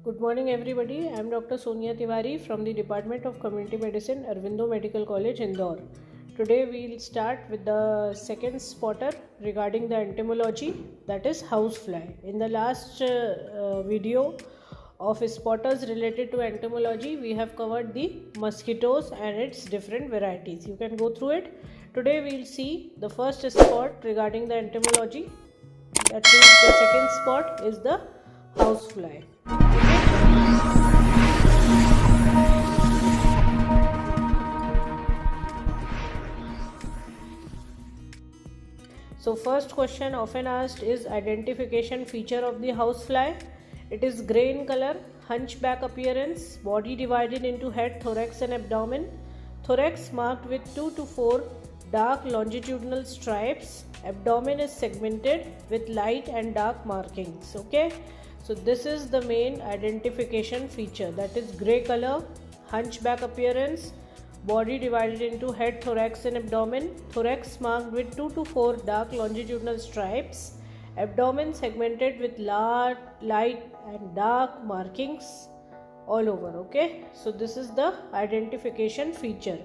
Good morning, everybody. I am Dr. Sonia Tiwari from the Department of Community Medicine, Arvindo Medical College, Indore. Today, we'll start with the second spotter regarding the entomology, that is housefly. In the last video of spotters related to entomology, we have covered the mosquitoes and its different varieties. You can go through it. Today, we'll see the first spot regarding the entomology. That means the second spot is the housefly. So first question often asked is identification feature of the housefly. It is grey in color, hunchback appearance, body divided into head, thorax and abdomen. Thorax marked with 2 to 4 dark longitudinal stripes. Abdomen is segmented with light and dark markings. Okay, so this is the main identification feature, that is grey color, hunchback appearance, body divided into head, thorax and abdomen. Thorax marked with 2 to 4 dark longitudinal stripes. Abdomen segmented with light and dark markings all over. Okay, so this is the identification feature.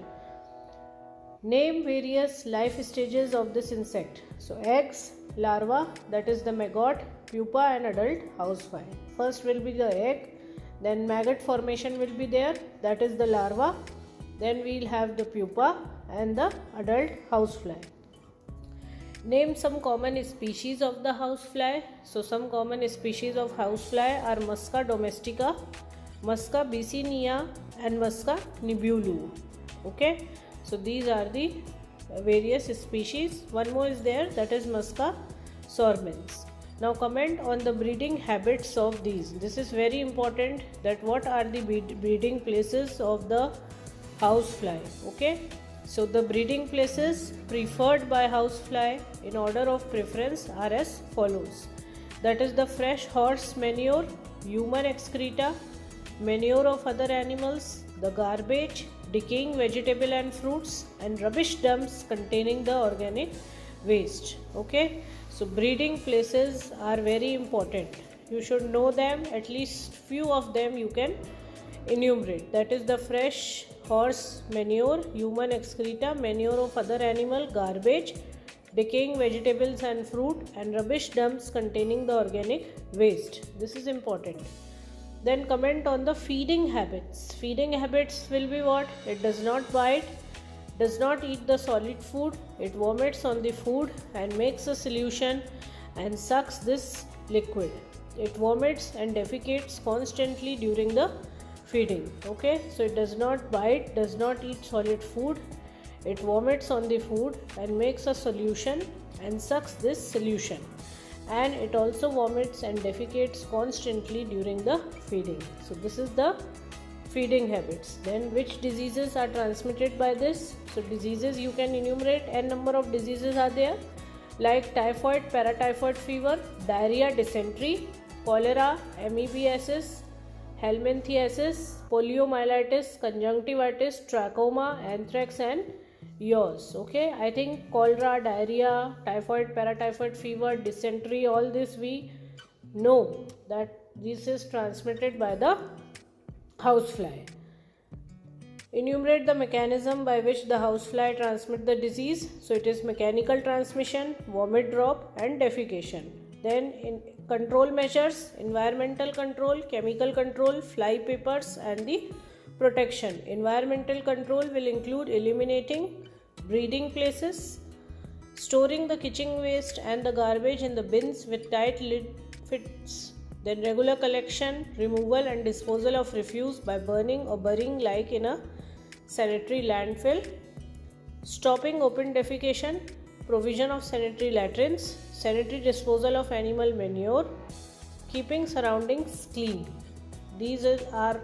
Name various life stages of this insect. So eggs, larva, that is the maggot, pupa and adult housefly. First will be the egg, then maggot formation will be there, that is the larva. Then we'll have the pupa and the adult housefly. Name some common species of the housefly. So some common species of housefly are Musca domestica, Musca bicinia and Musca nibulu. Okay, so these are the various species. One more is there, that is Musca sorbens. Now comment on the breeding habits of these. This is very important, that what are the breeding places of the housefly. Okay, so the breeding places preferred by housefly in order of preference are as follows. That is the fresh horse manure, human excreta, manure of other animals, the garbage, decaying vegetable and fruits, and rubbish dumps containing the organic waste. Okay, so breeding places are very important. You should know them, at least few of them you can enumerate. That is the fresh horse manure, human excreta, manure of other animal, garbage, decaying vegetables and fruit, and rubbish dumps containing the organic waste. This is important. Then comment on the feeding habits. Feeding habits will be what? It does not bite, does not eat the solid food, it vomits on the food and makes a solution and sucks this liquid. It vomits and defecates constantly during the feeding. Okay, so it does not bite, does not eat solid food, it vomits on the food and makes a solution and sucks this solution, and it also vomits and defecates constantly during the feeding. So this is the feeding habits. Then which diseases are transmitted by this? So diseases you can enumerate, n number of diseases are there, like typhoid, paratyphoid fever, diarrhea, dysentery, cholera, amoebiasis, helminthiasis, poliomyelitis, conjunctivitis, trachoma, anthrax and yaws. Okay, I think cholera, diarrhea, typhoid, paratyphoid fever, dysentery, all this we know that this is transmitted by the housefly. Enumerate the mechanism by which the housefly transmit the disease. So it is mechanical transmission, vomit drop and defecation. Then in control measures, environmental control, chemical control, fly papers and the protection. Environmental control will include eliminating breeding places, storing the kitchen waste and the garbage in the bins with tight lid fits. Then regular collection, removal and disposal of refuse by burning or burying like in a sanitary landfill, stopping open defecation, provision of sanitary latrines, sanitary disposal of animal manure, keeping surroundings clean. These are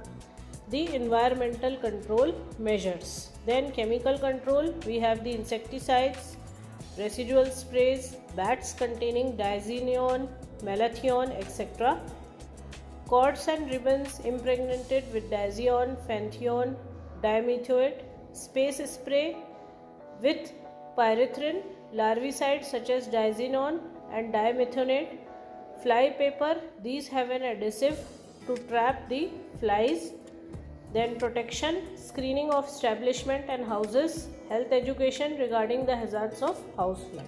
the environmental control measures. Then chemical control, we have the insecticides, residual sprays, bats containing diazinon, malathion, etc. Cords and ribbons impregnated with diazinon, phantheon, dimethoate, space spray with pyrethrin, larvicides such as diazinon and dimethionate, fly paper, these have an adhesive to trap the flies. Then protection, screening of establishment and houses, health education regarding the hazards of housefly.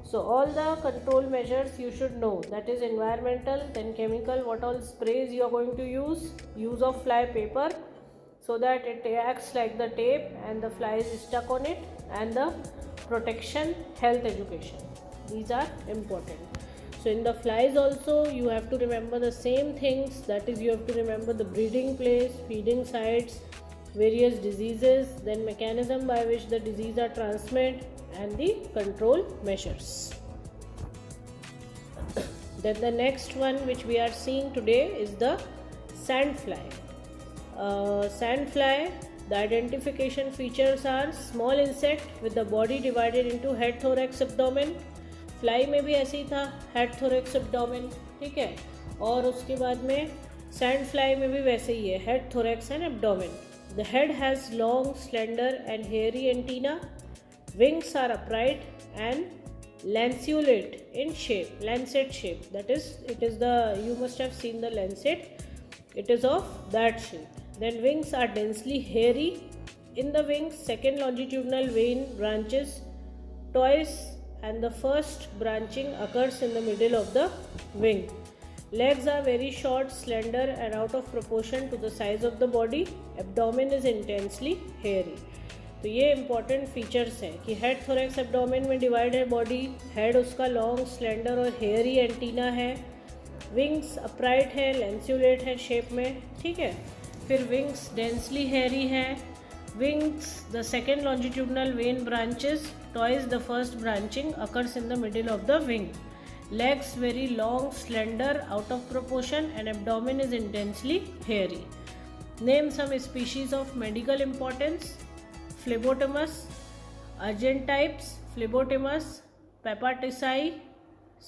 So all the control measures you should know, that is environmental, then chemical, what all sprays you are going to use of fly paper so that it acts like the tape and the fly is stuck on it, and the protection, health education. These are important. So in the flies also you have to remember the same things, that is you have to remember the breeding place, feeding sites, various diseases, then mechanism by which the disease are transmitted, and the control measures. Then the next one which we are seeing today is the sandfly. Sandfly, the identification features are small insect with the body divided into head, thorax, abdomen. Fly में भी ऐसे ही था, head, thorax, abdomen, ठीक है. और उसके बाद में सैंड फ्लाई में भी वैसे ही है, head, thorax and abdomen. The head has long, slender and hairy antenna. Wings are upright and lanceolate in shape, lancet shape, that is, it is the, you must have seen the lancet, it is of that shape. Then wings are densely hairy. In the wings, second longitudinal vein branches twice, and the first branching occurs in the middle of the wing. Legs are very short, slender and out of proportion to the size of the body. Abdomen is intensely hairy. तो ये important features हैं कि head, thorax, abdomen में divide है body. Head उसका long, slender और hairy antenna है. Wings upright है, लैंसियोलेट है शेप में, ठीक है. फिर विंग्स डेंसली हेयरी है. Wings, the second longitudinal when branches twice, the first branching occurs in the middle of the wing. Legs very long, slender, out of proportion, and abdomen is intensely hairy. Name some species of medical importance. Phlebotomus, Argentipes, Phlebotomus, Pepatici,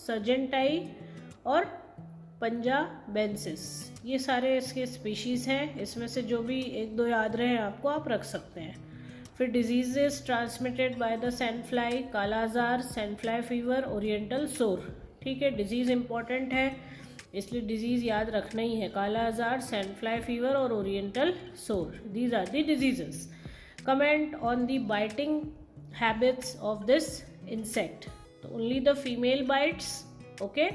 Sargentii और पंजाबेंसिस. ये सारे इसके species हैं. इसमें से जो भी एक दो याद रहे आपको, आप रख सकते हैं. फिर diseases transmitted by the sandfly, काला अज़ार, सैंडफ्लाई फीवर, ओरिएंटल सोर. ठीक है, डिजीज़ इंपॉर्टेंट है इसलिए डिजीज़ याद रखना ही है. काला अज़ार, सैंडफ्लाई फीवर और oriental sore, these are the diseases. Comment on the biting habits of this insect. So only the female bites, okay.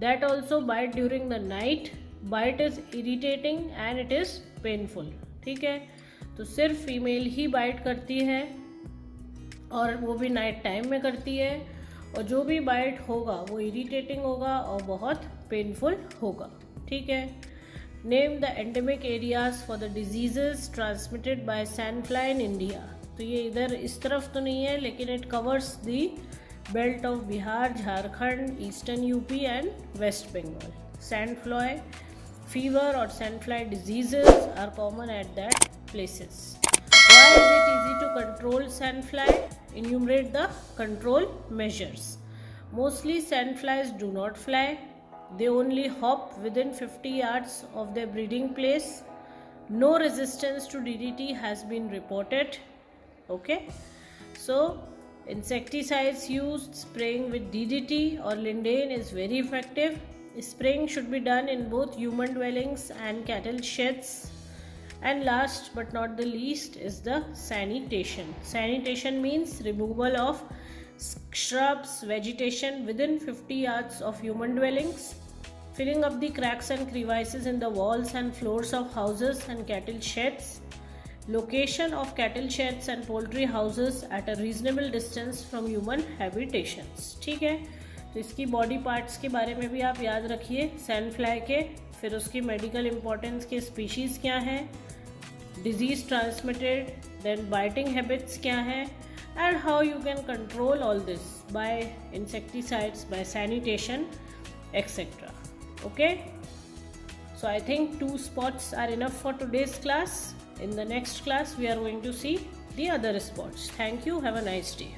That also bite during the night. Bite is irritating and it is painful. ठीक है, तो सिर्फ female ही bite करती है और वो भी night time में करती है. और जो भी बाइट होगा वो इरिटेटिंग होगा और बहुत पेनफुल होगा. ठीक है. Name the endemic areas for the diseases transmitted by sandfly in India. तो ये इधर इस तरफ तो नहीं है लेकिन it covers the belt of Bihar, Jharkhand, Eastern UP and West Bengal. Sandfly fever or sandfly diseases are common at that places. Why is it easy to control sandfly? Enumerate the control measures. Mostly sandflies do not fly. They only hop within 50 yards of their breeding place. No resistance to DDT has been reported. Okay, so insecticides used, spraying with DDT or Lindane is very effective. Spraying should be done in both human dwellings and cattle sheds. And last but not the least is the sanitation. Sanitation means removal of shrubs, vegetation within 50 yards of human dwellings, filling up the cracks and crevices in the walls and floors of houses and cattle sheds, location of cattle sheds and poultry houses at a reasonable distance from human habitations. ठीक है, तो इसकी body parts के बारे में भी आप याद रखिए सैंडफ्लाई के. फिर उसकी मेडिकल इंपॉर्टेंस के स्पीशीज़ क्या हैं, disease transmitted, then biting habits क्या हैं, and how you can control all this by insecticides, by sanitation, etc. Okay, so I think 2 spots are enough for today's class. In the next class we are going to see the other spots. Thank you. Have a nice day.